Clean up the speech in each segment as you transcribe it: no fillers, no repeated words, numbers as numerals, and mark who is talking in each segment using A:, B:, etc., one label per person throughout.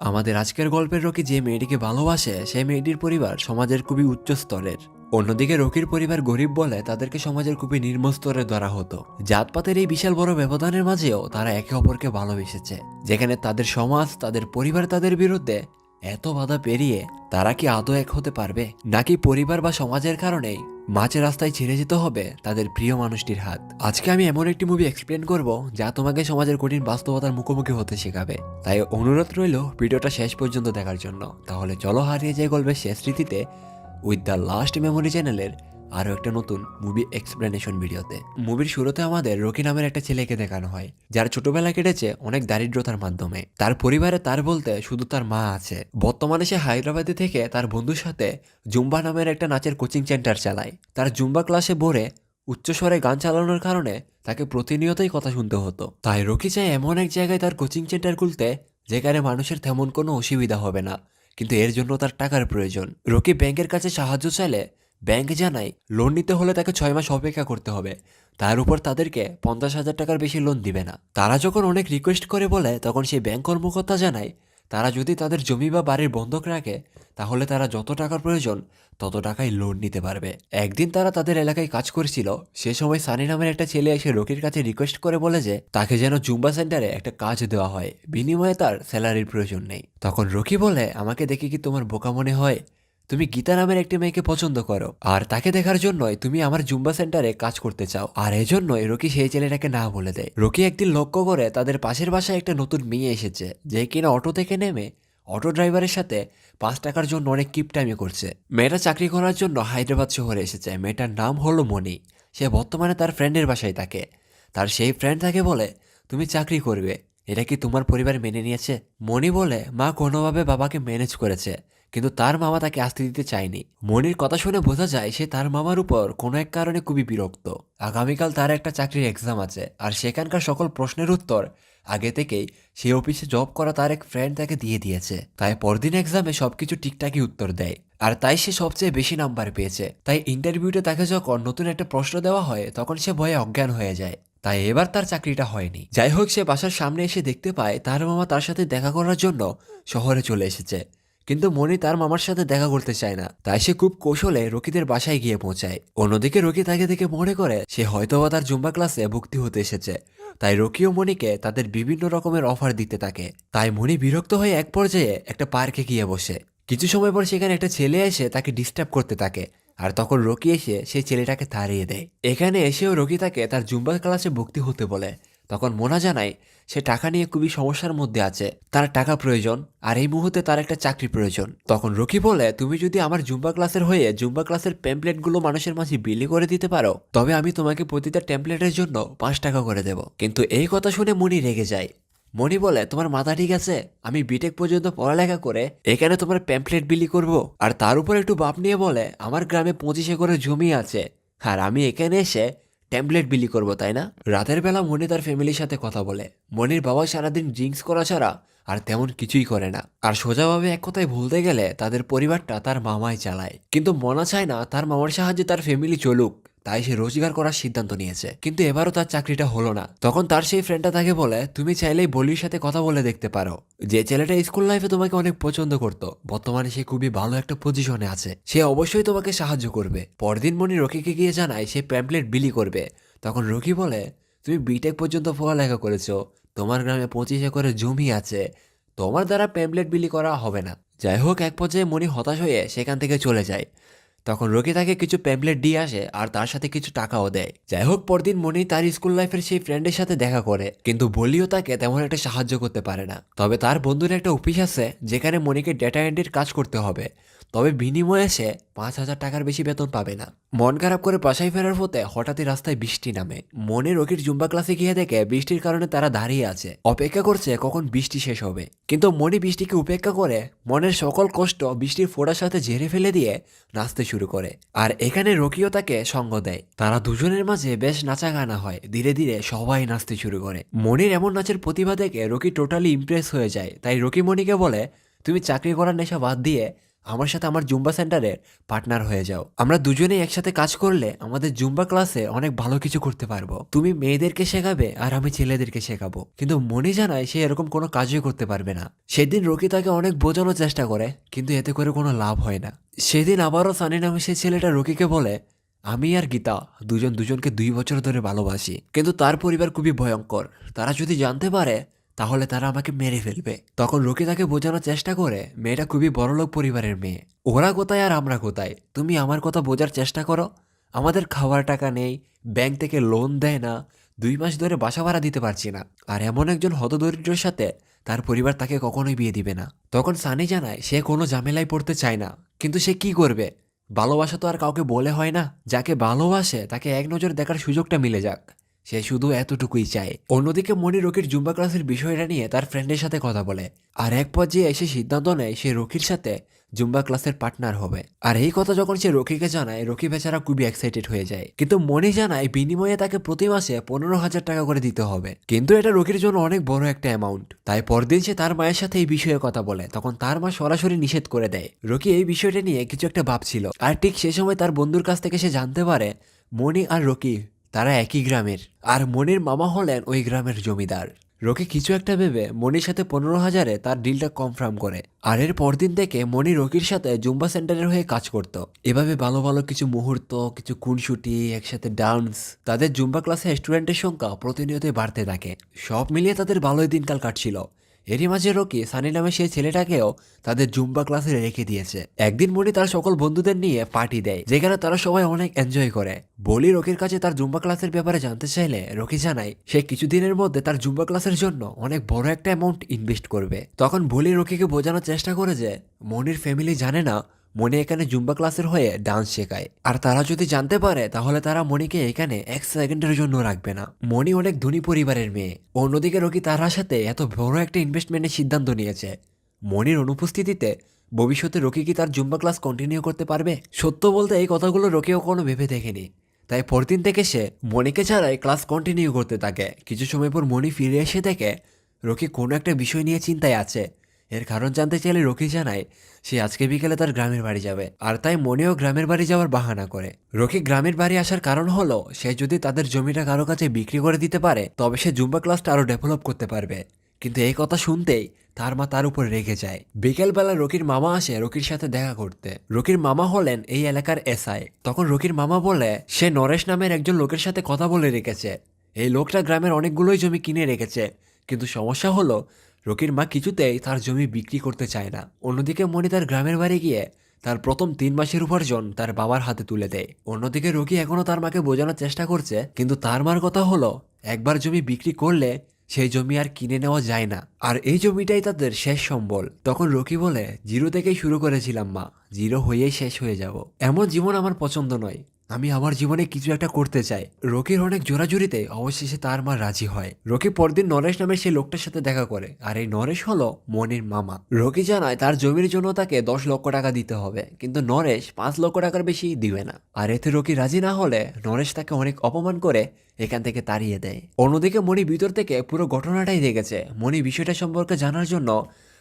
A: আমাদের আজকের গল্পের রকি যে মেয়েটিকে ভালোবাসে সেই মেয়েটির পরিবার সমাজের খুবই উচ্চ স্তরের। অন্যদিকে রকির পরিবার গরিব বলে তাদেরকে সমাজের খুবই নিম্ন স্তরে ধরা হতো। জাতপাতের এই বিশাল বড় ব্যবধানের মাঝেও তারা একে অপরকে ভালোবেসেছে। যেখানে তাদের সমাজ, তাদের পরিবার তাদের বিরুদ্ধে, এত বাধা পেরিয়ে তারা কি আদৌ এক হতে পারবে, নাকি পরিবার বা সমাজের কারণেই মাঝে রাস্তায় ছেড়ে যেতে হবে তাদের প্রিয় মানুষটির হাত? আজকে আমি এমন একটি মুভি এক্সপ্লেন করব যা তোমাকে সমাজের কঠিন বাস্তবতার মুখোমুখি হতে শেখাবে। তাই অনুরোধ রইল ভিডিওটা শেষ পর্যন্ত দেখার জন্য। তাহলে চলো হারিয়ে যায় গল্পের শেষ স্মৃতিতে উইথ দ্য লাস্ট মেমোরি চ্যানেলের আরও একটা নতুন মুভি এক্সপ্লেনেশন ভিডিওতে। মুভির শুরুতে আমাদের রকি নামের একটা ছেলেকে দেখানো হয়, যার ছোটবেলা কেটেছে অনেক দারিদ্রতার মাধ্যমে। তার পরিবারে তার বলতে শুধু তার মা আছে। বর্তমানে সে হায়দ্রাবাদে থেকে তার বন্ধুর সাথে জুম্বা নামের একটা নাচের কোচিং সেন্টার চালায়। তার জুম্বা ক্লাসে ভরে উচ্চস্বরে গান চালানোর কারণে তাকে প্রতিনিয়তই কথা শুনতে হতো। তাই রকি চায় এমন এক জায়গায় তার কোচিং সেন্টার খুলতে যেখানে মানুষের তেমন কোনো অসুবিধা হবে না, কিন্তু এর জন্য তার টাকার প্রয়োজন। রকি ব্যাংকের কাছে সাহায্য চাইলে ব্যাংক জানায় লোন নিতে হলে তাকে 6 মাস অপেক্ষা করতে হবে। তার উপর তাদেরকে 50,000 টাকার বেশি লোন দিবে না। তারা যখন অনেক রিকোয়েস্ট করে বলে, তখন সেই ব্যাংক কর্মকর্তা জানায় তারা যদি তাদের জমি বা বাড়ির বন্ধক রাখে তাহলে তারা যত টাকার প্রয়োজন তত টাকাই লোন নিতে পারবে। একদিন তারা তাদের এলাকায় কাজ করছিল, সে সময় সানি নামের একটা ছেলে এসে রকির কাছে রিকোয়েস্ট করে বলে যে তাকে যেন জুম্বা সেন্টারে একটা কাজ দেওয়া হয়, বিনিময়ে তার স্যালারির প্রয়োজন নেই। তখন রকি বলে, আমাকে দেখে কি তোমার বোকা মনে হয়? তুমি গীতা নামের একটি মেয়েকে পছন্দ করো, আর তাকে দেখার জন্যই তুমি আমার জুম্বা সেন্টারে কাজ করতে চাও। আর এজন্যই রকি সেই ছেলেটাকে না বলে দেয়। রকি একদিন লক্ষ্য করে তাদের পাশের বাসায় একটা নতুন মেয়ে এসেছে, যে কিনা অটো থেকে নেমে অটো ড্রাইভারের সাথে 5 টাকার জন্য অনেক কিপটামি করছে। মেয়েটা চাকরি করার জন্য হায়দ্রাবাদ শহরে এসেছে। মেয়েটার নাম হলো মনি। সে বর্তমানে তার ফ্রেন্ডের বাসায় থাকে। তার সেই ফ্রেন্ড তাকে বলে, তুমি চাকরি করবে, এটা কি তোমার পরিবার মেনে নিয়েছে? মনি বলে, মা কোনোভাবে বাবাকে ম্যানেজ করেছে, কিন্তু তার মামা তাকে আসতে দিতে চায়নি। মনির কথা শুনে বোঝা যায় সে তার মামার উপর কোনো এক কারণে খুবই বিরক্ত। আগামীকাল তার একটা চাকরির এক্সাম আছে, আর সেখানকার সকল প্রশ্নের উত্তর আগে থেকেই সে অফিসে জব করা তার এক ফ্রেন্ড তাকে দিয়ে দিয়েছে। তাই পরদিন এক্সামে সবকিছু ঠিকঠাকই উত্তর দেয়, আর তাই সে সবচেয়ে বেশি নাম্বার পেয়েছে। তাই ইন্টারভিউতে তাকে যখন নতুন একটা প্রশ্ন দেওয়া হয় তখন সে ভয়ে অজ্ঞান হয়ে যায়। তাই এবার তার চাকরিটা হয়নি। যাই হোক, সে বাসার সামনে এসে দেখতে পায় তার মামা তার সাথে দেখা করার জন্য শহরে চলে এসেছে। কিন্তু মনি তার মামার সাথে দেখা করতে চায় না, তাই সে খুব কৌশলে রকিদের বাসায় গিয়ে পৌঁছায়। অন্যদিকে রকি তাকে দেখে মনে করে সে হয়তোবা তার জুম্বা ক্লাসে ভর্তি হতে এসেছে। তাই রকি ও মনিকে তাদের বিভিন্ন রকমের অফার দিতে থাকে। তাই মনি বিরক্ত হয়ে এক পর্যায়ে একটা পার্কে গিয়ে বসে। কিছু সময় পর সেখানে একটা ছেলে এসে তাকে ডিস্টার্ব করতে থাকে, আর তখন রকি এসে সেই ছেলেটাকে তাড়িয়ে দেয়। এখানে এসেও রকি তাকে তার জুম্বা ক্লাসে ভর্তি হতে বলে। তখন মোনা জানায় সে টাকা নিয়ে খুবই সমস্যার মধ্যে আছে, তার টাকা প্রয়োজন, আর এই মুহূর্তে তার একটা চাকরি প্রয়োজন। তখন রকি বলে, তুমি যদি আমার জুম্বা ক্লাসের হয়ে জুম্বা ক্লাসের প্যাম্পলেটগুলো মানুষের মাঝে বিলি করে দিতে পারো, তবে আমি তোমাকে প্রতিটা টেমপ্লেটের জন্য 5 টাকা করে দেব। কিন্তু এই কথা শুনে মনি রেগে যায়। মনি বলে, তোমার মাথা ঠিক আছে? আমি বিটেক পর্যন্ত পড়ালেখা করে এখানে তোমার প্যাম্পলেট বিলি করব? আর তার উপর একটু বাপ নিয়ে বলে, আমার গ্রামে 25 একরের জমি আছে, আর আমি এখানে এসে ট্যাবলেট বিলি করব, তাই না? রাতের বেলা মনি তার ফ্যামিলির সাথে কথা বলে। মনির বাবা সারাদিন ড্রিঙ্কস করা ছাড়া আর তেমন কিছুই করে না। আর সোজাভাবে এক কথায় বলতে গেলে তাদের পরিবারটা তার মামাই চালায়। কিন্তু মনা চায় না তার মামার সাহায্যে তার ফ্যামিলি চলুক, তাই সে রোজগার করার সিদ্ধান্ত নিয়েছে। কিন্তু এবারও তার চাকরিটা হলো না। তখন তার সেই ফ্রেন্ডটা তাকে বলে, তুমি চাইলেই বলির সাথে কথা বলে দেখতে পারো। যে ছেলেটা স্কুল লাইফে তোমাকে অনেক পছন্দ করতো, বর্তমানে সে খুবই ভালো একটা পজিশনে আছে, সে অবশ্যই তোমাকে সাহায্য করবে। পরদিন মনি রকিকে গিয়ে জানায় সে প্যাম্পলেট বিলি করবে। তখন রকি বলে, তুমি বিটেক পর্যন্ত পড়ালেখা করেছো, তোমার গ্রামে 25 একরের জমি আছে, তোমার দ্বারা প্যাম্পলেট বিলি করা হবে না। যাই হোক, এক পর্যায়ে মনি হতাশ হয়ে সেখান থেকে চলে যায়। তখন রকি তাকে কিছু প্যাম্পলেট দিয়ে আসে, আর তার সাথে কিছু টাকাও দেয়। যাই হোক, পরদিন মনি তার স্কুল লাইফের সেই ফ্রেন্ডের সাথে দেখা করে, কিন্তু বলিও তাকে তেমন একটা সাহায্য করতে পারে না। তবে তার বন্ধুর একটা অফিস আছে যেখানে মনিকে ডেটা এন্ট্রির কাজ করতে হবে, তবে বিনিময়ে সে 5,000 টাকার বেশি বেতন পাবে না। মন খারাপ করে বাসায় ফেরার পথে হঠাৎই রাস্তায় বৃষ্টি নামে। মনি রকির জুম্বা ক্লাসে গিয়ে দেখে বৃষ্টির কারণে তারা দাঁড়িয়ে আছে, অপেক্ষা করছে কখন বৃষ্টি শেষ হবে। কিন্তু মনি বৃষ্টিকে উপেক্ষা করে মনের সকল কষ্ট বৃষ্টির ফোঁটার সাথে ঝেড়ে ফেলে দিয়ে নাচতে শুরু করে। আর এখানে রকিও তাকে সঙ্গ দেয়। তারা দুজনের মাঝে বেশ নাচা গানা হয়। ধীরে ধীরে সবাই নাচতে শুরু করে। মনির এমন নাচের প্রতিভা দেখে রকি টোটালি ইমপ্রেস হয়ে যায়। তাই রকি মনিকে বলে, তুমি চাকরি করার নেশা বাদ দিয়ে আমার সাথে আমার জুম্বা সেন্টারের পার্টনার হয়ে যাও। আমরা দুজনেই একসাথে কাজ করলে আমাদের জুম্বা ক্লাসে অনেক ভালো কিছু করতে পারবো। তুমি মেয়েদেরকে শেখাবে আর আমি ছেলেদেরকে শেখাবো। কিন্তু মনি জানায় সে এরকম কোনো কাজই করতে পারবে না। সেদিন রকি তাকে অনেক বোঝানোর চেষ্টা করে, কিন্তু এতে করে কোনো লাভ হয় না। সেদিন আবারও সানি নামে সেই ছেলেটা রকিকে বলে, আমি আর গীতা দুজনকে 2 বছর ধরে ভালোবাসি, কিন্তু তার পরিবার খুবই ভয়ঙ্কর। তারা যদি জানতে পারে তাহলে তারা আমাকে মেরে ফেলবে। তখন রকি তাকে বোঝানোর চেষ্টা করে মেয়েটা খুবই বড়লোক পরিবারের মেয়ে। ওরা কোথায় আর আমরা কোথায়? তুমি আমার কথা বোঝার চেষ্টা করো। আমাদের খাওয়ার টাকা নেই, ব্যাংক থেকে লোন দেয় না, 2 মাস ধরে বাসা ভাড়া দিতে পারছি না। আর এমন একজন হতদরিদ্রের সাথে তার পরিবার তাকে কখনোই বিয়ে দিবে না। তখন সানি জানায় সে কোনো ঝামেলায় পড়তে চায় না, কিন্তু সে কি করবে? ভালোবাসা তো আর কাউকে বলে হয় না। যাকে ভালোবাসে তাকে এক নজর দেখার সুযোগটা মিলে যাক, সে শুধু এতটুকুই চায়। অন্যদিকে মনি রকির জুম্বা ক্লাসের বিষয়টা নিয়ে তার ফ্রেন্ডের সাথে কথা বলে, আর এক পর্যায়ে এসে সিদ্ধান্ত নেয় সে রকির সাথে জুম্বা ক্লাসের পার্টনার হবে। আর এই কথা যখন সে রকিকে জানায়, রকি বেচারা খুবই এক্সাইটেড হয়ে যায়। কিন্তু মনি জানায় বিনিময়ে তাকে প্রতি মাসে 15,000 টাকা করে দিতে হবে। কিন্তু এটা রকির জন্য অনেক বড় একটা অ্যামাউন্ট। তাই পরদিন সে তার মায়ের সাথে এই বিষয়ে কথা বলে, তখন তার মা সরাসরি নিষেধ করে দেয়। রকি এই বিষয়টা নিয়ে কিছু একটা ভাবছিল, আর ঠিক সে সময় তার বন্ধুর কাছ থেকে সে জানতে পারে মনি আর রকি তারা একই গ্রামের, আর মনির মামা হলেন ওই গ্রামের জমিদার। রকি কিছু একটা ভেবে মনির সাথে 15,000-এ তার ডিলটা কনফার্ম করে। আর এর পরদিন থেকে মনি রকির সাথে জুম্বা সেন্টারের হয়ে কাজ করত। এভাবে ভালো ভালো কিছু মুহূর্ত, কিছু খুনসুটি, একসাথে ডান্স, তাদের জুম্বা ক্লাসে স্টুডেন্টের সংখ্যা প্রতিনিয়তই বাড়তে থাকে। সব মিলিয়ে তাদের ভালোই দিনকাল কাটছিল। এরই মাঝে রকি সানি নামে সেই ছেলেটাকেও তাদের জুম্বা ক্লাসে রেখে দিয়েছে। একদিন মনি তার সকল বন্ধুদের নিয়ে পার্টি দেয়, যেখানে তারা সবাই অনেক এনজয় করে। বলি রকির কাছে তার জুম্বা ক্লাসের ব্যাপারে জানতে চাইলে রকি জানায় সে কিছুদিনের মধ্যে তার জুম্বা ক্লাসের জন্য অনেক বড় একটা অ্যামাউন্ট ইনভেস্ট করবে। তখন বলি রকিকে বোঝানোর চেষ্টা করে যে মনির ফ্যামিলি জানে না মনি এখানে জুম্বা ক্লাসের হয়ে ডান্স শেখায়, আর তারা যদি জানতে পারে তাহলে তারা মনিকে এখানে 1 সেকেন্ডের জন্য রাখবে না। মনি অনেক ধনী পরিবারের মেয়ে। অন্যদিকে রকি তার সাথে এত বড় একটা ইনভেস্টমেন্টের সিদ্ধান্ত নিয়েছে। মনির অনুপস্থিতিতে ভবিষ্যতে রকি কি তার জুম্বা ক্লাস কন্টিনিউ করতে পারবে? সত্য বলতে এই কথাগুলো রকিও কোনো ভেবে দেখেনি। তাই পরদিন থেকে সে মনিকে ছাড়াই ক্লাস কন্টিনিউ করতে থাকে। কিছু সময় পর মনি ফিরে এসে দেখে রকি কোনো একটা বিষয় নিয়ে চিন্তায় আছে। এর কারণ জানতে চাইলে রকি জানায় সে আজকে বিকেলে তার গ্রামের বাড়ি যাবে, আর তাই মনিও গ্রামের বাড়ি যাওয়ার বাহানা করে। রকি গ্রামের বাড়ি আসার কারণ হলো সে যদি তাদের জমিটা কারো কাছে বিক্রি করে দিতে পারে তবে সে জুম্বা ক্লাসটা আরো ডেভেলপ করতে পারবে। কিন্তু এই কথা শুনতেই তার মা তার উপর রেগে যায়। বিকেলবেলা রকির মামা আসে রকির সাথে দেখা করতে। রকির মামা হলেন এই এলাকার এসআই। তখন রকির মামা বলে সে নরেশ নামের একজন লোকের সাথে কথা বলে রেখেছে। এই লোকটা গ্রামের অনেকগুলোই জমি কিনে রেখেছে, কিন্তু সমস্যা হলো রকির মা কিছুতেই তার জমি বিক্রি করতে চায় না। অন্যদিকে মনি তার গ্রামের বাড়ি গিয়ে তার প্রথম 3 মাসের উপার্জন তার বাবার হাতে তুলে দেয়। অন্যদিকে রকি এখনো তার মাকে বোঝানোর চেষ্টা করছে, কিন্তু তার মার কথা হলো একবার জমি বিক্রি করলে সেই জমি আর কিনে নেওয়া যায় না, আর এই জমিটাই তাদের শেষ সম্বল। তখন রকি বলে জিরো থেকেই শুরু করেছিলাম মা, জিরো হয়েই শেষ হয়ে যাব। এমন জীবন আমার পছন্দ নয়, আমি আমার জীবনে কিছু একটা করতে চাই। রকির অনেক জোরাজুরিতে অবশেষে তার মা রাজি হয়। রকি পরদিন নরেশ নামের সেই লোকটার সাথে দেখা করে, আর এই নরেশ হলো মনির মামা। রকি জানায় তার জমির জন্য তাকে 10 লক্ষ টাকা দিতে হবে, কিন্তু নরেশ 5 লক্ষ টাকার বেশি দিবে না। আর এতে রকি রাজি না হলে নরেশ তাকে অনেক অপমান করে এখান থেকে তাড়িয়ে দেয়। অন্যদিকে মনি ভিতর থেকে পুরো ঘটনাটাই দেখেছে। মনি বিষয়টা সম্পর্কে জানার জন্য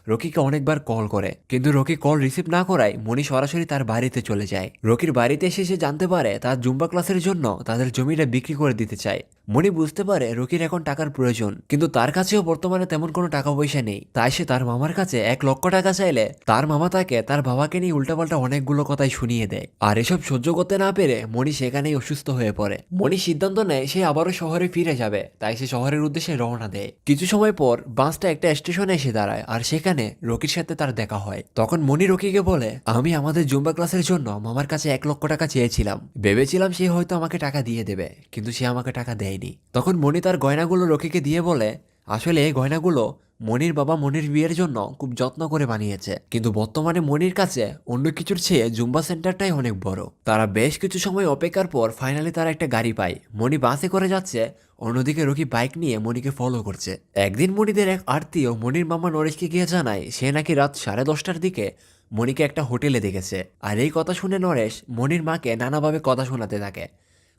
A: রকিকে অনেকবার কল করে, কিন্তু রকি কল রিসিভ না করায় মনি সরাসরি তার বাড়িতে চলে যায়। রকির বাড়িতে এসে সে জানতে পারে তার জুম্বা ক্লাসের জন্য তাদের জমিটা বিক্রি করে দিতে চায়। মনি বুঝতে পারে রকির এখন টাকার প্রয়োজন, কিন্তু তার কাছেও বর্তমানে তেমন কোনো টাকা পয়সা নেই। তাই সে তার মামার কাছে 1 লক্ষ টাকা চাইলে তার মামা তাকে তার বাবাকে নিয়ে উল্টাপাল্টা অনেকগুলো কথাই শুনিয়ে দেয়। আর এসব সহ্য করতে না পেরে মনি সেখানেই অসুস্থ হয়ে পড়ে। মনি সিদ্ধান্ত নেয় সে আবারও শহরে ফিরে যাবে, তাই সে শহরের উদ্দেশ্যে রওনা দেয়। কিছু সময় পর বাসটা একটা স্টেশনে এসে দাঁড়ায়, আর সেখানে রকির সাথে তার দেখা হয়। তখন মনি রকিকে বলে আমি আমাদের জুম্বা ক্লাসের জন্য মামার কাছে 1 লক্ষ টাকা চেয়েছিলাম, ভেবেছিলাম সে হয়তো আমাকে টাকা দিয়ে দেবে, কিন্তু সে আমাকে টাকা দেয়নি। তখন মনি তার গয়নাগুলো রকিকে দিয়ে বলে আসলে এই গয়নাগুলো মনির বাবা মনির বিয়ের জন্য খুব যত্ন করে বানিয়েছে, কিন্তু বর্তমানে মনির কাছে অন্য কিছুর চেয়ে জুম্বা সেন্টারটাই অনেক বড়। তারা বেশ কিছু সময় অপেক্ষার পর ফাইনালি তারা একটা গাড়ি পায়। মনি বাসে করে যাচ্ছে, অন্যদিকে রকি বাইক নিয়ে মনিকে ফলো করছে। একদিন মনিদের এক আত্মীয় মনির মামা নরেশকে গিয়ে জানায় সে নাকি রাত 10:30টার দিকে মনিকে একটা হোটেলে দেখেছে। আর এই কথা শুনে নরেশ মনির মাকে নানাভাবে কথা শোনাতে থাকে।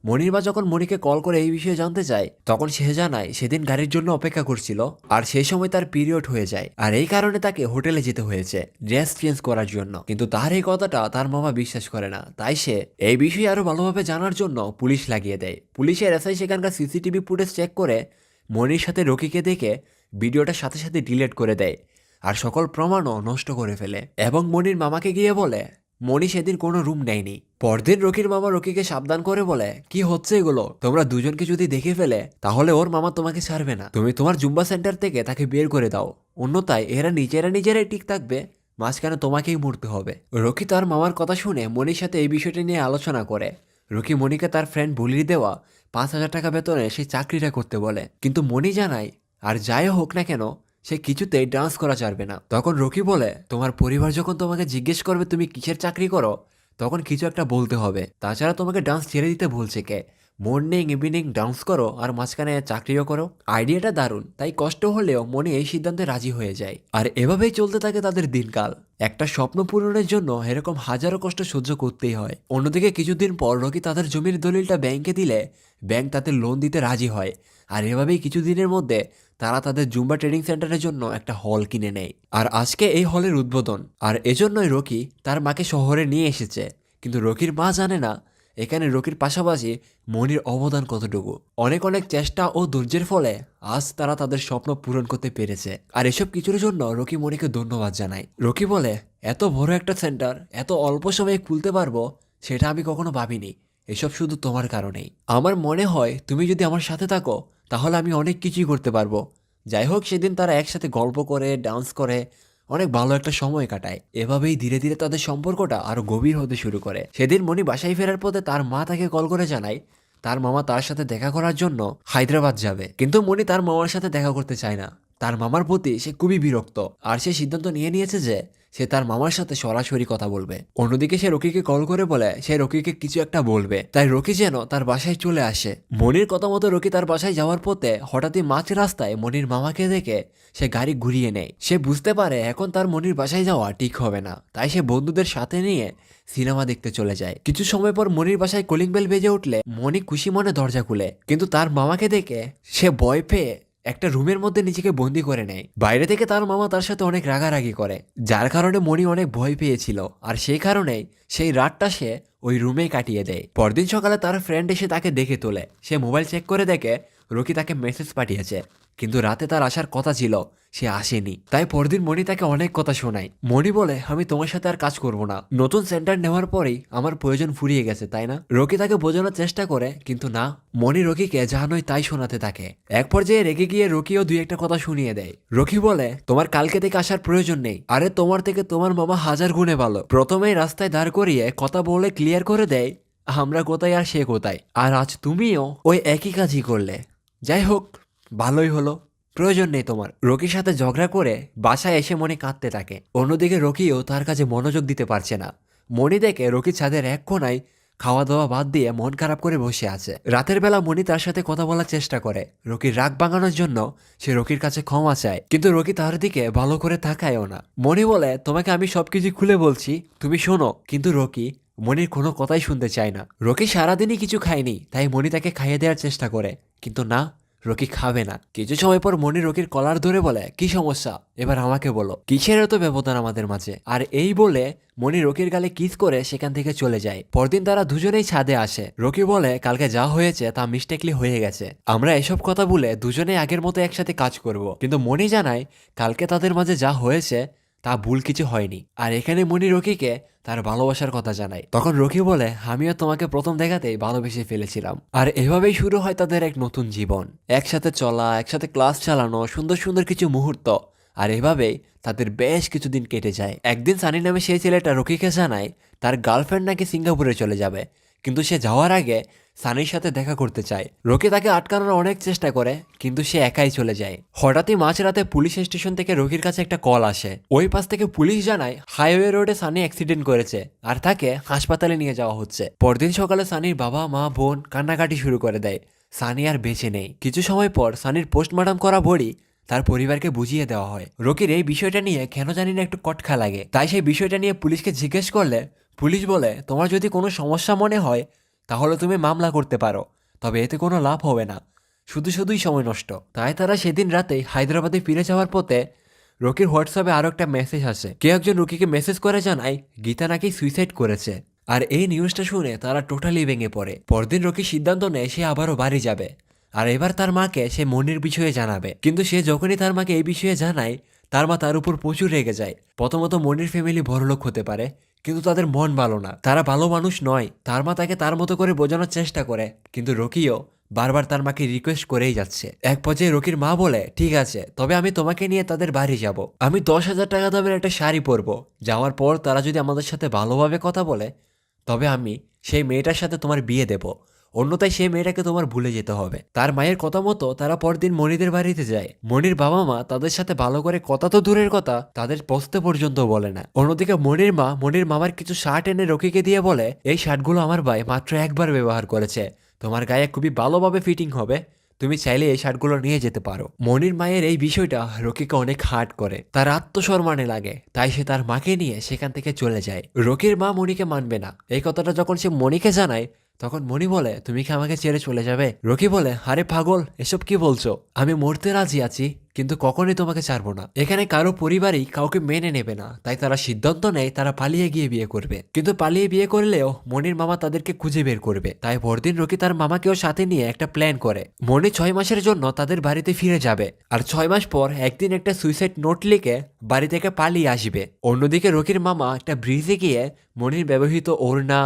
A: মনির মা যখন মনিকে কল করে এই বিষয়ে জানতে চায় তখন সে জানায় সেদিন গাড়ির জন্য অপেক্ষা করছিল আর সেই সময় তার পিরিয়ড হয়ে যায় আর এই কারণে তাকে হোটেলে যেতে হয়েছে ড্রেস চেঞ্জ করার জন্য। কিন্তু তার এই কথাটা তার মামা বিশ্বাস করে না, তাই সে এই বিষয়ে আরো ভালোভাবে জানার জন্য পুলিশ লাগিয়ে দেয়। পুলিশের এসআই সেখানকার সিসিটিভি ফুটেজ চেক করে মনির সাথে রকিকে দেখে ভিডিওটার সাথে সাথে ডিলিট করে দেয় আর সকল প্রমাণও নষ্ট করে ফেলে এবং মনির মামাকে গিয়ে বলে মনি সেদিন কোনো রুম নেয়নি। পরদিন রকির মামা রকিকে সাবধান করে বলে কি হচ্ছে এগুলো, তোমরা দুজনকে যদি দেখে ফেলে তাহলে ওর মামা তোমাকে ছাড়বে না, তুমি তোমার জুম্বা সেন্টার থেকে তাকে বের করে দাও, অন্যথায় এরা নিজেরাই ঠিক থাকবে, মাঝখানে তোমাকেই মরতে হবে। রকি তার মামার কথা শুনে মনির সাথে এই বিষয়টি নিয়ে আলোচনা করে। রকি মনিকে তার ফ্রেন্ড বুলিয়ে দেওয়া 5,000 টাকা বেতনে সেই চাকরিটা করতে বলে, কিন্তু মনি জানায় আর যাই হোক না কেন সে কিছুতেই ডান্স করা ছাড়বে না। তখন রকি বলে তোমার পরিবার যখন তোমাকে জিজ্ঞেস করবে তুমি কিসের চাকরি করো তখন কিছু একটা বলতে হবে, তাছাড়া তোমাকে ডান্স ছেড়ে দিতে বলছে কে? মর্নিং ইভিনিং ডান্স করো আর মাঝখানে চাকরিও করো। আইডিয়াটা দারুণ, তাই কষ্ট হলেও মনে এই সিদ্ধান্তে রাজি হয়ে যায় আর এভাবেই চলতে থাকে তাদের দিনকাল। একটা স্বপ্ন পূরণের জন্য এরকম হাজারো কষ্ট সহ্য করতেই হয়। অন্যদিকে কিছুদিন পর রকি তাদের জমির দলিলটা ব্যাংকে দিলে ব্যাংক তাদের লোন দিতে রাজি হয় আর এভাবেই কিছুদিনের মধ্যে তারা তাদের জুম্বা ট্রেডিং সেন্টারের জন্য একটা হল কিনে নেয় আর আজকে এই হলের উদ্বোধন। আর এজন্যই রকি তার মাকে শহরে নিয়ে এসেছে, কিন্তু রকির মা জানে না এখানে রকির পাশাপাশি মনির অবদান কতটুকু। অনেক চেষ্টা ও ধৈর্যের ফলে আজ তারা তাদের স্বপ্ন পূরণ করতে পেরেছে আর এসব কিছুর জন্য রকি মনিকে ধন্যবাদ জানায়। রকি বলে এত বড় একটা সেন্টার এত অল্প সময়ে খুলতে পারবো সেটা আমি কখনো ভাবিনি, এসব শুধু তোমার কারণেই। আমার মনে হয় তুমি যদি আমার সাথে থাকো তাহলে আমি অনেক কিছুই করতে পারবো। যাই হোক সেদিন তারা একসাথে গল্প করে ডান্স করে অনেক ভালো একটা সময় কাটায়। এভাবেই ধীরে ধীরে তাদের সম্পর্কটা আরো গভীর হতে শুরু করে। সেদিন মনি বাসায় ফেরার পথে তার মা তাকে কল করে জানায় তার মামা তার সাথে দেখা করার জন্য হায়দ্রাবাদ যাবে, কিন্তু মনি তার মামার সাথে দেখা করতে চায় না। তার মামার প্রতি সে খুবই বিরক্ত আর সে সিদ্ধান্ত নিয়েছে যে সে তার মামার সাথে সরাসরি কথা বলবে। অন্যদিকে সে রকিকে কল করে বলে সে রকিকে কিছু একটা বলবে, তাই রকি যেন তার বাসায় চলে আসে। মনির কথা মতো রকি তার বাসায় যাওয়ার পথে হঠাৎই মাঝ রাস্তায় মনির মামাকে দেখে সে গাড়ি ঘুরিয়ে নেয়। সে বুঝতে পারে এখন তার মনির বাসায় যাওয়া ঠিক হবে না, তাই সে বন্ধুদের সাথে নিয়ে সিনেমা দেখতে চলে যায়। কিছু সময় পর মনির বাসায় কলিং বেল বেজে উঠলে মনি খুশি মনে দরজা খুলে, কিন্তু তার মামাকে দেখে সে ভয় পেয়ে একটা রুমের মধ্যে নিজেকে বন্দি করে নেয়। বাইরে থেকে তার মামা তার সাথে অনেক রাগারাগি করে, যার কারণে মনি অনেক ভয় পেয়েছিল আর সেই কারণেই সেই রাতটা সে ওই রুমেই কাটিয়ে দেয়। পরদিন সকালে তার ফ্রেন্ড এসে তাকে দেখে তোলে। সে মোবাইল চেক করে দেখে রকি তাকে মেসেজ পাঠিয়েছে, কিন্তু রাতে তার আসার কথা ছিল সে আসেনি। তাই পরদিন মনি তাকে অনেক কথা শোনায়। মনি বলে আমি তোমার সাথে আর কাজ করব না, নতুন সেন্টার নেওয়ার পরেই আমার প্রয়োজন ফুরিয়ে গেছে, তাই না? রকি তাকে বোঝানোর চেষ্টা করে, কিন্তু না, মনি রকিকে যা নয় তাই শোনাতে থাকে। এক পর্যায়ে রেগে গিয়ে রকিও দুই একটা কথা শুনিয়ে দেয়। রকি বলে তোমার কালকে থেকে আসার প্রয়োজন নেই, আরে তোমার থেকে তোমার মামা হাজার গুণে ভালো। প্রথমেই রাস্তায় দাঁড় করিয়ে কথা বলে ক্লিয়ার করে দেয় আমরা কোথায় আর সে কোথায়, আর আজ তুমিও ওই একই কাজই করলে। যাই হোক ভালোই হলো, প্রয়োজন নেই তোমার। রকির সাথে ঝগড়া করে বাসায় এসে মনি কাঁদতে থাকে। অন্যদিকে রকিও তার কাছে মনোযোগ দিতে পারছে না। মনি দেখে রকি ছাদের এক কোনায় খাওয়া দাওয়া বাদ দিয়ে মন খারাপ করে বসে আছে। রাতের বেলা মনি তার সাথে কথা বলার চেষ্টা করে। রকির রাগ ভাঙানোর জন্য সে রকির কাছে ক্ষমা চায়, কিন্তু রকি তার দিকে ভালো করে তাকায়ও না। মনি বলে তোমাকে আমি সবকিছু খুলে বলছি, তুমি শোনো। কিন্তু রকি মনির কোনো কথাই শুনতে চায় না। রকি সারাদিনই কিছু খায়নি, তাই মনি তাকে খাইয়ে দেওয়ার চেষ্টা করে, কিন্তু না, রকি খাবে না। কিছু সময় পর মনি রকির কলার ধরে বলে কি সমস্যা, এবার আমাকে বলো, কিসের এত ব্যবধান আমাদের মাঝে? আর এই বলে মনি রকির গালে কিস করে সেখান থেকে চলে যায়। পরদিন তারা দুজনেই ছাদে আসে। রকি বলে কালকে যা হয়েছে তা মিস্টেকলি হয়ে গেছে, আমরা এসব কথা বলে দুজনেই আগের মতো একসাথে কাজ করব। কিন্তু মনি জানায় কালকে তাদের মাঝে যা হয়েছে তা ভুল কিছু হয়নি। আর এখানে মনি রকিকে তার ভালোবাসার কথা জানায়। তখন রকি বলে আমিও তোমাকে প্রথম দেখাতেই ভালোবেসে ফেলেছিলাম। আর এভাবেই শুরু হয় তাদের এক নতুন জীবন, একসাথে চলা, একসাথে ক্লাস চালানো, সুন্দর সুন্দর কিছু মুহূর্ত। আর এভাবেই তাদের বেশ কিছুদিন কেটে যায়। একদিন সানি নামে সেই ছেলেটা রকিকে জানায় তার গার্লফ্রেন্ড নাকি সিঙ্গাপুরে চলে যাবে, কিন্তু সে যাওয়ার আগে সানির সাথে দেখা করতে চায়। রকি তাকে আটকানোর অনেক চেষ্টা করে, কিন্তু সে একাই চলে যায়। হঠাৎই মাঝরাতে পুলিশ স্টেশন থেকে রকির কাছে একটা কল আসে। ওই পাশ থেকে পুলিশ জানায় হাইওয়ে রোডে সানি অ্যাক্সিডেন্ট করেছে আর তাকে হাসপাতালে নিয়ে যাওয়া হচ্ছে। পরদিন সকালে সানির বাবা মা বোন কান্নাকাটি শুরু করে দেয়। সানি আর বেঁচে নেই। কিছু সময় পর সানির পোস্টমর্টম করা বডি তার পরিবারকে বুঝিয়ে দেওয়া হয়। রকির এই বিষয়টা নিয়ে কেন জানি না একটু কটখা লাগে, তাই সেই বিষয়টা নিয়ে পুলিশকে জিজ্ঞেস করলে পুলিশ বলে তোমার যদি কোনো সমস্যা মনে হয় তাহলে তুমি মামলা করতে পারো, তবে এতে কোনো লাভ হবে না, শুধু শুধুই সময় নষ্ট। তাই তারা সেদিন রাতে হায়দ্রাবাদে ফিরে যাওয়ার পথে রকির হোয়াটসঅ্যাপে আরও একটা মেসেজ আসে। কেউ একজন রকিকে মেসেজ করে জানায় গীতা নাকি সুইসাইড করেছে। আর এই নিউজটা শুনে তারা টোটালি ভেঙে পড়ে। পরদিন রকি সিদ্ধান্ত নেয় সে আবারও বাড়ি যাবে, আর এবার তার মাকে সে মনির বিষয়ে জানাবে। কিন্তু সে যখনই তার মাকে এই বিষয়ে জানায়, তার মা তার উপর প্রচুর রেগে যায়। প্রথমত মনির ফ্যামিলি বড়লোক হতে পারে, কিন্তু তাদের মন ভালো না, তারা ভালো মানুষ নয়। তার মা তাকে তার মতো করে বোঝানোর চেষ্টা করে, কিন্তু রকিও বারবার তার মাকে রিকোয়েস্ট করেই যাচ্ছে। এক পর্যায়ে রকির মা বলে, ঠিক আছে, তবে আমি তোমাকে নিয়ে তাদের বাড়ি যাব। আমি 10,000 টাকা দামের একটা শাড়ি পরবো। যাওয়ার পর তারা যদি আমাদের সাথে ভালোভাবে কথা বলে, তবে আমি সেই মেয়েটার সাথে তোমার বিয়ে দেব, অন্যথায় সেই মেয়েটাকে তোমার ভুলে যেতে হবে। তার মায়ের কথা মতো তারা পরদিন মনিদের বাড়িতে যায়। মনির বাবা মা তাদের সাথে ভালো করে কথা তো দূরের কথা, তাদের বসতে পর্যন্ত বলে না। অন্যদিকে মনির মা মনির মামার কিছু শার্ট এনে রকিকে দিয়ে বলে, এই শার্টগুলো আমার ভাই মাত্র একবার ব্যবহার করেছে, তোমার গায়ে খুবই ভালোভাবে ফিটিং হবে, তুমি চাইলে এই শার্টগুলো নিয়ে যেতে পারো। মনির মায়ের এই বিষয়টা রকিকে অনেক হার্ট করে, তার আত্মসম্মানে লাগে। তাই সে তার মাকে নিয়ে সেখান থেকে চলে যায়। রকির মা মনিকে মানবে না। এই কথাটা যখন সে মনিকে জানায়, তখন মনি বলে, তুমি কি আমাকে ছেড়ে চলে যাবে? রকি বলে, আরে পাগল, এসব কি বলছো? আমি মরতে রাজি আছি, কিন্তু কখনোই তোমাকে ছাড়বো না। এখানে কারো পরিবারই কাউকে মেনে নেবে না, তাই তারা সিদ্ধান্ত নেয় তারা পালিয়ে গিয়ে বিয়ে করবে। কিন্তু পালিয়ে বিয়ে করলেও মনির মামা তাদেরকে খুঁজে বের করবে। তাই পরদিন রকি তার মামাকেও সাথে নিয়ে একটা প্ল্যান করে। মনি 6 মাসের জন্য তাদের বাড়িতে ফিরে যাবে, আর 6 মাস পর একদিন একটা সুইসাইড নোট লিখে বাড়ি থেকে পালিয়ে আসবে। অন্যদিকে রকির মামা একটা ব্রিজে গিয়ে মনির ব্যবহৃত ওড়না,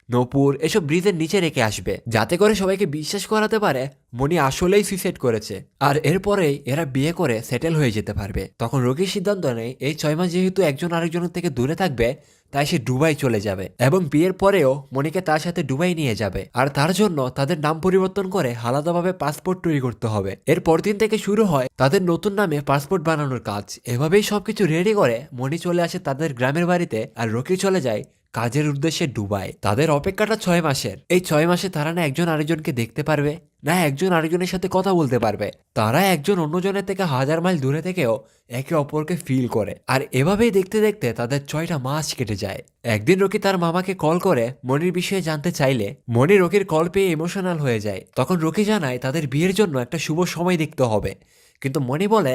A: নপুর এসব ব্রিজের নিচে রেখে আসবে, যাতে করে সবাইকে বিশ্বাস করাতে পারে মনি আসলেই সুইসাইড করেছে। আর এরপরেই এরা বিয়ে করে সেটেল হয়ে যেতে পারবে। তখন রকির সিদ্ধান্ত নেয় এই 6 মাস যেহেতু একজন আরেকজনের থেকে দূরে থাকবে, তাই সে দুবাই চলে যাবে এবং বিয়ের পরেও মনিকে তার সাথে দুবাই নিয়ে যাবে। আর তার জন্য তাদের নাম পরিবর্তন করে আলাদাভাবে পাসপোর্ট তৈরি করতে হবে। এর পরদিন থেকে শুরু হয় তাদের নতুন নামে পাসপোর্ট বানানোর কাজ। এভাবেই সবকিছু রেডি করে মনি চলে আসে তাদের গ্রামের বাড়িতে, আর রকি চলে যায় কাজের উদ্দেশ্যে দুবাই। তাদের অপেক্ষাটা 6 মাসের। এই 6 মাসে তারা না একজন আরেকজনকে দেখতে পারবে, না একজন আরেকজনের সাথে কথা বলতে পারবে। তারা একজন অন্যজনের থেকে 1000 মাইল দূরে থেকেও একে অপরকে ফিল করে। আর এভাবেই দেখতে দেখতে তাদের 6টা মাস কেটে যায়। একদিন রকি তার মামাকে কল করে মনির বিষয়ে জানতে চাইলে মনি রকির কল পেয়ে ইমোশনাল হয়ে যায়। তখন রকি জানায় তাদের বিয়ের জন্য একটা শুভ সময় দেখতে হবে। কিন্তু মনি বলে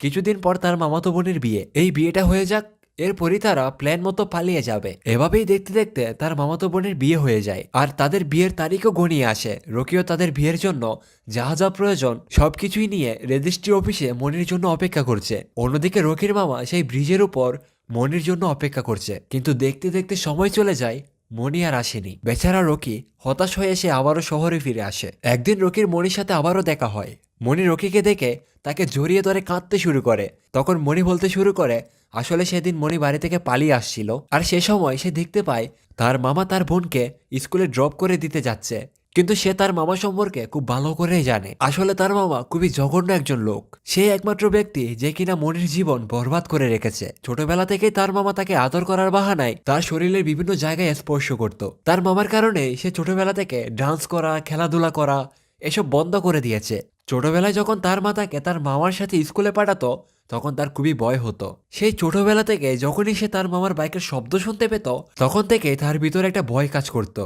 A: কিছুদিন পর তার মামাতো বোনের বিয়ে, এই বিয়েটা হয়ে যাক, এরপরই তারা প্ল্যান মতো পালিয়ে যাবে। এভাবেই দেখতে দেখতে তার মামাতো বোনের বিয়ে হয়ে যায়, আর তাদের বিয়ের তারিখও ঘনিয়ে আসে। রকিও তাদের বিয়ের জন্য যা যা প্রয়োজন সবকিছুই নিয়ে রেজিস্ট্রি অফিসে মনির জন্য অপেক্ষা করছে। অন্যদিকে রকির মামা সেই ব্রিজের উপর মনির জন্য অপেক্ষা করছে, কিন্তু দেখতে দেখতে সময় চলে যায়, মনি আর আসেনি। বেচারা রকি হতাশ হয়ে এসে আবারও শহরে ফিরে আসে। একদিন রকির মনির সাথে আবারও দেখা হয়। মনি রকিকে দেখে তাকে জড়িয়ে ধরে কাঁদতে শুরু করে। তখন মনি বলতে শুরু করে আসলে সেদিন মনি বাড়ি থেকে পালিয়ে আসছিল, আর সে সময় সে দেখতে পায় তার মামা তার বোনকে স্কুলে ড্রপ করে দিতে যাচ্ছে। কিন্তু সে তার মামা সম্পর্কে খুব ভালো করেই জানে আসলে তার মামা খুবই জঘন্য একজন লোক। সে একমাত্র ব্যক্তি যে কিনা মনির জীবন বরবাদ করে রেখেছে। ছোটবেলা থেকেই তার মামা তাকে আদর করার বাহানায় তার শরীরের বিভিন্ন জায়গায় স্পর্শ করত। তার মামার কারণে সে ছোটবেলা থেকে ডান্স করা, খেলাধুলা করা এসব বন্ধ করে দিয়েছে। ছোটবেলায় যখন তার মা তাকে তার মামার সাথে স্কুলে পাঠাতো, তখন তার খুবই ভয় হতো। সেই ছোটবেলা থেকে যখনই সে তার মামার বাইকের শব্দ শুনতে পেত, তখন থেকে তার ভিতরে একটা ভয় কাজ করত,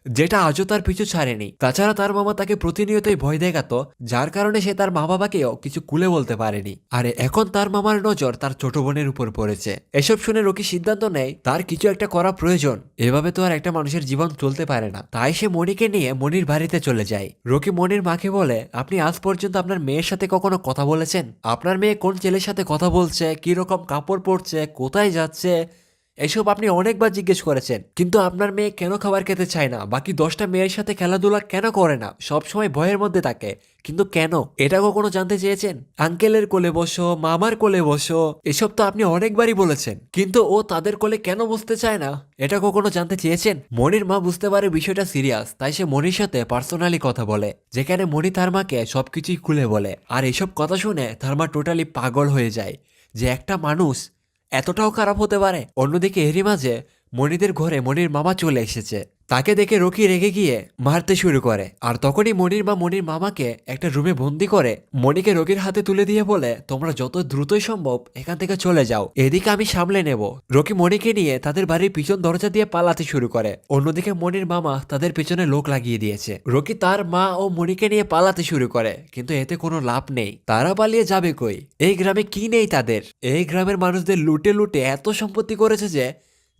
A: যেটা আজও তার পিছু ছাড়েনি। তাছাড়া তার মামা তাকে প্রতিনিয়তই ভয় দেখাতো, যার কারণে সে তার মা বাবাকেও কিছু খুলে বলতে পারেনি। আর এখন তার মামার নজর তার ছোট বোনের উপর পড়েছে। এসব শুনে রকি সিদ্ধান্ত নেয় তার কিছু একটা করা প্রয়োজন। এভাবে তো আর একটা মানুষের জীবন চলতে পারে না। তাই সে মনিকে নিয়ে মনির বাড়িতে চলে যায়। রকি মনির মাকে বলে, আপনি আজ পর্যন্ত আপনার মেয়ের সাথে কখনো কথা বলেছেন? আপনার মেয়ে কোন ছেলের সাথে কথা বলছে, কি রকম কাপড় পরছে, কোথায় যাচ্ছে, এসব আপনি অনেকবার জিজ্ঞেস করেছেন। কিন্তু আপনার মেয়ে কেন খাবার খেতে চায় না, বাকি 10টা মেয়ের সাথে খেলাধুলা কেন করে না, সবসময় ভয়ের মধ্যে থাকে, কিন্তু কেন, এটা কখনো জানতে চেয়েছেন? আঙ্কেলের কোলে বসো, মামার কোলে বসো, এসব তো আপনি অনেকবারই বলেছেন, কিন্তু ও তাদের কোলে কেন বসতে চায় না, এটা কখনো জানতে চেয়েছেন? মনির মা বুঝতে পারে বিষয়টা সিরিয়াস, তাই সে মনির সাথে পার্সোনালি কথা বলে, যেখানে মনি তার মাকে সবকিছুই খুলে বলে। আর এসব কথা শুনে তার মা টোটালি পাগল হয়ে যায় যে একটা মানুষ এতটাও খারাপ হতে পারে। অন্যদিকে এরই মাঝে মনিদের ঘরে মনির মামা চলে এসেছে। তাকে দেখে রকি রেগে গিয়ে মারতে শুরু করে। আর তখনই মনির মা মনির মামাকে একটা রুমে বন্দি করে মনিকে রকির হাতে তুলে দিয়ে বলে, তোমরা যত দ্রুতই সম্ভব এখান থেকে চলে যাও, এদিকে আমি সামলে নেব। রকি মনিকে নিয়ে তাদের বাড়ির পিছন দরজা দিয়ে পালাতে শুরু করে। অন্যদিকে মনির মামা তাদের পেছনে লোক লাগিয়ে দিয়েছে। রকি তার মা ও মনিকে নিয়ে পালাতে শুরু করে, কিন্তু এতে কোনো লাভ নেই। তারা পালিয়ে যাবে কই? এই গ্রামে কি নেই তাদের? এই গ্রামের মানুষদের লুটে লুটে এত সম্পত্তি করেছে যে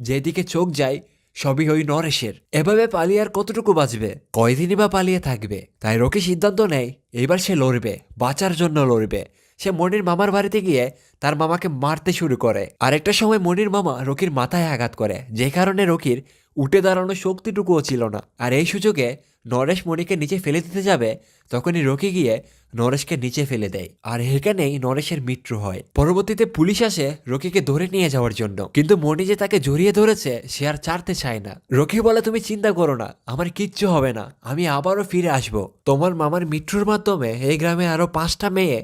A: যেদিকে চোখ যায় সবই ওই নরেশের। এভাবে পালিয়ে আর কতটুকু বাঁচবে? কয়দিনই বা পালিয়ে থাকবে? তাই রকি সিদ্ধান্ত নেয় এবার সে লড়বে, বাঁচার জন্য লড়বে। সে মনির মামার বাড়িতে গিয়ে তার মামাকে মারতে শুরু করে। আরেকটা সময় মনির মামা রকির মাথায় আঘাত করে, যে কারণে রকির উঠে দাঁড়ানোর শক্তিটুকুও ছিল না। আর এই সুযোগে নরেশ মনিকে নিচে ফেলে দিতে যাবে, তখনই রকি গিয়ে নরেশকে নিচে ফেলে দেয়। আর এখানেই নরেশের মৃত্যু হয়। পরবর্তীতে পুলিশ আসে রকিকে ধরে নিয়ে যাওয়ার জন্য, কিন্তু মনি যে তাকে জড়িয়ে ধরেছে সে আর ছাড়তে চায় না। রকি বলে, তুমি চিন্তা করো না, আমার কিচ্ছু হবে না, আমি আবারও ফিরে আসব। তোমার মামার মৃত্যুর মাধ্যমে এই গ্রামে আরো 5টা মেয়ে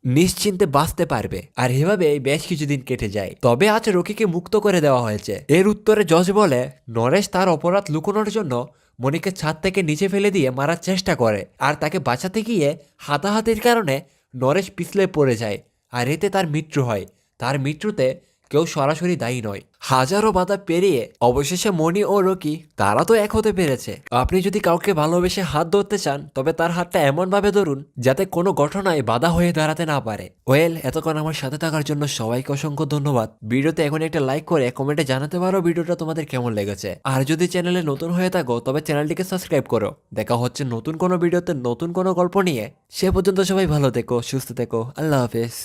A: নিশ্চিন্তে বাঁচতে পারবে। আর এভাবে বেশ কিছুদিন কেটে যায়। তবে আজ রকিকে মুক্ত করে দেওয়া হয়েছে। এর উত্তরে জজ বলে, নরেশ তার অপরাধ লুকোনোর জন্য মনিকে ছাদ থেকে নিচে ফেলে দিয়ে মারার চেষ্টা করে, আর তাকে বাঁচাতে গিয়ে হাতাহাতির কারণে নরেশ পিছলে পড়ে যায়, আর এতে তার মৃত্যু হয়। তার মৃত্যুতে কেউ সরাসরি দায়ী নয়। হাজারো বাধা পেরিয়ে অবশেষে মনি ও রকি তারা তো এক হতে পেরেছে। আপনি যদি কাউকে ভালোবেসে হাত ধরতে চান, তবে তার হাতটা এমন ভাবে ধরুন যাতে কোনো ঘটনায় বাধা হয়ে দাঁড়াতে না পারে। ওয়েল, এতক্ষণ আমার সাথে থাকার জন্য সবাইকে অসংখ্য ধন্যবাদ। ভিডিওতে এখন একটা লাইক করে কমেন্টে জানাতে পারো ভিডিওটা তোমাদের কেমন লেগেছে। আর যদি চ্যানেলে নতুন হয়ে থাকো তবে চ্যানেলটিকে সাবস্ক্রাইব করো। দেখা হচ্ছে নতুন কোনো ভিডিওতে নতুন কোনো গল্প নিয়ে। সে পর্যন্ত সবাই ভালো থেকো, সুস্থ থেকো। আল্লাহ হাফেজ।